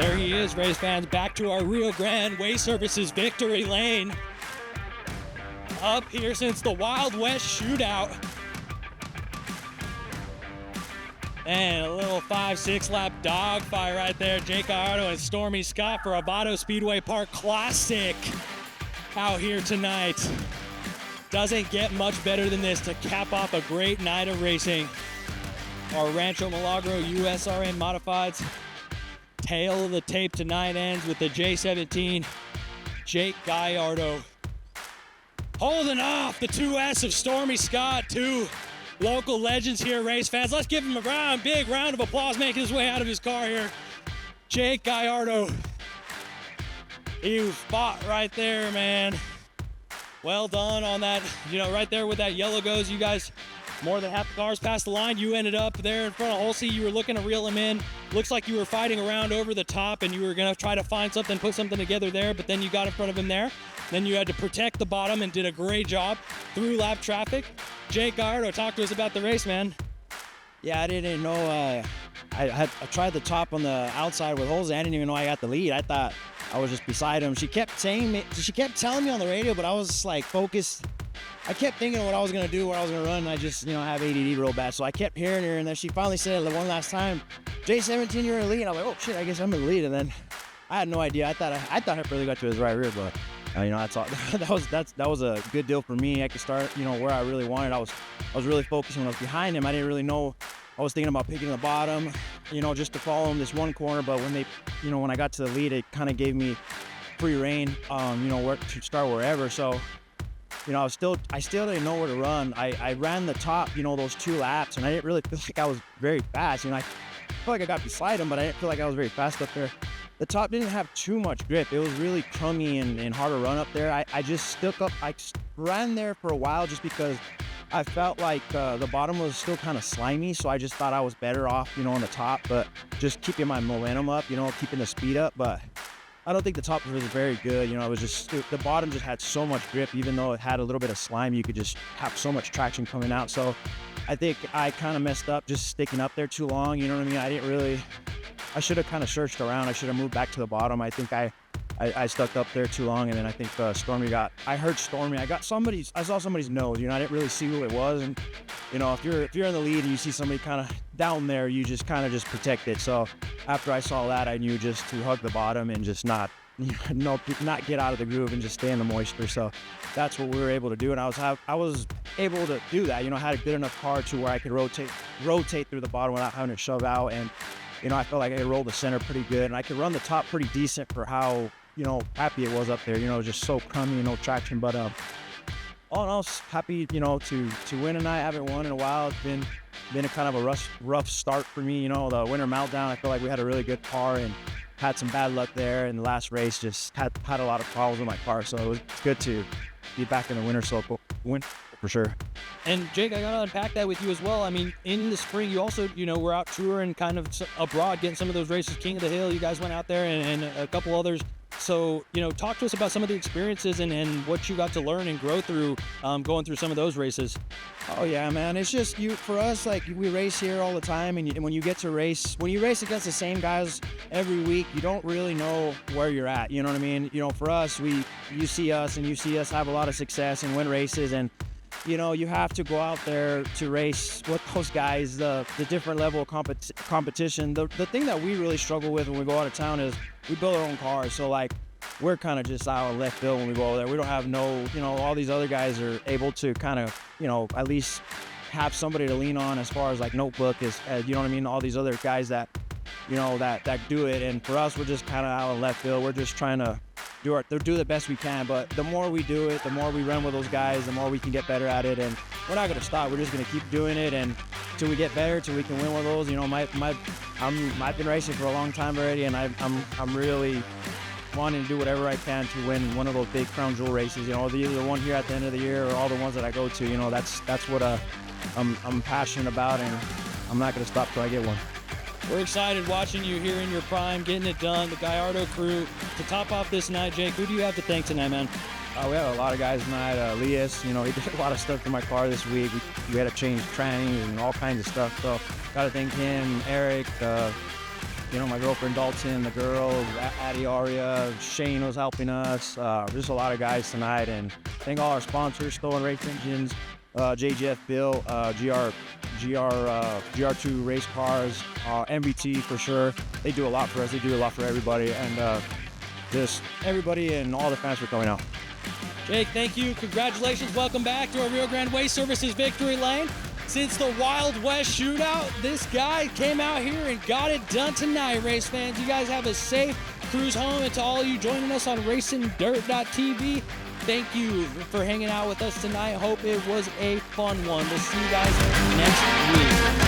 There he is, race fans, back to our Rio Grande Way Services victory lane. Up here since the Wild West shootout. And a little 5-6 lap dogfight right there. Jake Gallardo and Stormy Scott for a Vado Speedway Park Classic out here tonight. Doesn't get much better than this to cap off a great night of racing. Our Rancho Milagro USRA Modifieds. Tail of the tape tonight ends with the J17, Jake Gallardo. Holding off the 2S of Stormy Scott, two local legends here, race fans. Let's give him a big round of applause making his way out of his car here. Jake Gallardo. He fought right there, man. Well done on that, right there with that yellow goes. You guys, more than half the cars past the line. You ended up there in front of Holsey. You were looking to reel him in. Looks like you were fighting around over the top and you were gonna try to find something, put something together there, but then you got in front of him there. Then you had to protect the bottom and did a great job through lap traffic. Jake Gallardo, talk to us about the race, man. Yeah, I didn't know. I tried the top on the outside with Holsey. I didn't even know I got the lead. I thought I was just beside him. She kept telling me on the radio, but I was just like focused. I kept thinking of what I was gonna do, what I was gonna run, and I just, have ADD real bad. So I kept hearing her, and then she finally said one last time, "J17, you're in the lead." I was like, "Oh shit, I guess I'm in the lead." And then I had no idea. I thought I really got to his right rear, but that's all. that was a good deal for me. I could start, where I really wanted. I was really focused when I was behind him. I didn't really know. I was thinking about picking the bottom, just to follow him this one corner. But when I got to the lead, it kind of gave me free reign, where to start wherever. So. I still didn't know where to run. I ran the top, those 2 laps, and I didn't really feel like I was very fast. I feel like I got beside him, but I didn't feel like I was very fast up there. The top didn't have too much grip. It was really crummy and hard to run up there. I just stuck up. I ran there for a while just because I felt like the bottom was still kind of slimy, so I just thought I was better off, on the top, but just keeping my momentum up, keeping the speed up, but I don't think the top was very good. It was just, the bottom just had so much grip. Even though it had a little bit of slime, you could just have so much traction coming out. So I think I kind of messed up just sticking up there too long. You know what I mean? I should have kind of searched around. I should have moved back to the bottom. I think I stuck up there too long, and then I think I heard Stormy. I saw somebody's nose. I didn't really see who it was, and if you're in the lead and you see somebody kind of down there, you just kind of just protect it. So after I saw that, I knew just to hug the bottom and just not get out of the groove and just stay in the moisture. So that's what we were able to do, and I was able to do that. I had a good enough car to where I could rotate through the bottom without having to shove out, and I felt like I could roll the center pretty good, and I could run the top pretty decent for how happy it was up there. Just so crummy, no traction. But all in all, happy to win tonight. I haven't won in a while. It's been a kind of a rough start for me. The winter meltdown, I feel like we had a really good car and had some bad luck there, and the last race just had a lot of problems with my car. So it's good to be back in the winter circle, for sure. And Jake, I gotta unpack that with you as well. I mean, in the spring, you also, were out touring kind of abroad, getting some of those races. King of the Hill, you guys went out there, and a couple others. So, talk to us about some of the experiences and what you got to learn and grow through going through some of those races. Oh yeah, man. It's just for us, like, we race here all the time, and when you race against the same guys every week, you don't really know where you're at. You know what I mean? For us, you see us have a lot of success and win races, and you have to go out there to race with those guys, the different level of competition. The thing that we really struggle with when we go out of town is we build our own cars. So, like, we're kind of just out of left field when we go over there. We don't have all these other guys are able to kind of, at least have somebody to lean on as far as, like, notebook is, you know what I mean? All these other guys that, that do it. And for us, we're just kind of out of left field. We're just trying to do the best we can, but the more we do it, the more we run with those guys, the more we can get better at it, and we're not gonna stop. We're just gonna keep doing it, and till we get better, till we can win one of those. I've been racing for a long time already, and I'm really wanting to do whatever I can to win one of those big crown jewel races. Either the one here at the end of the year or all the ones that I go to. That's what I'm passionate about, and I'm not gonna stop till I get one. We're excited watching you here in your prime, getting it done. The Gallardo crew. To top off this night, Jake, who do you have to thank tonight, man? We had a lot of guys tonight. Elias, he did a lot of stuff to my car this week. We had to change trannies and all kinds of stuff. So got to thank him, Eric, my girlfriend Dalton, the girls, Addie Aria, Shane was helping us. Just a lot of guys tonight, and thank all our sponsors, Stolen Race Engines, JGF Bill, GR2 Race Cars, MBT for sure. They do a lot for us. They do a lot for everybody, and just everybody and all the fans for coming out. Jake, thank you. Congratulations. Welcome back to our Rio Grande Waste Services victory lane. Since the Wild West shootout, this guy came out here and got it done tonight, race fans. You guys have a safe cruise home. And to all of you joining us on RacingDirt.tv, thank you for hanging out with us tonight. Hope it was a fun one. We'll see you guys next week.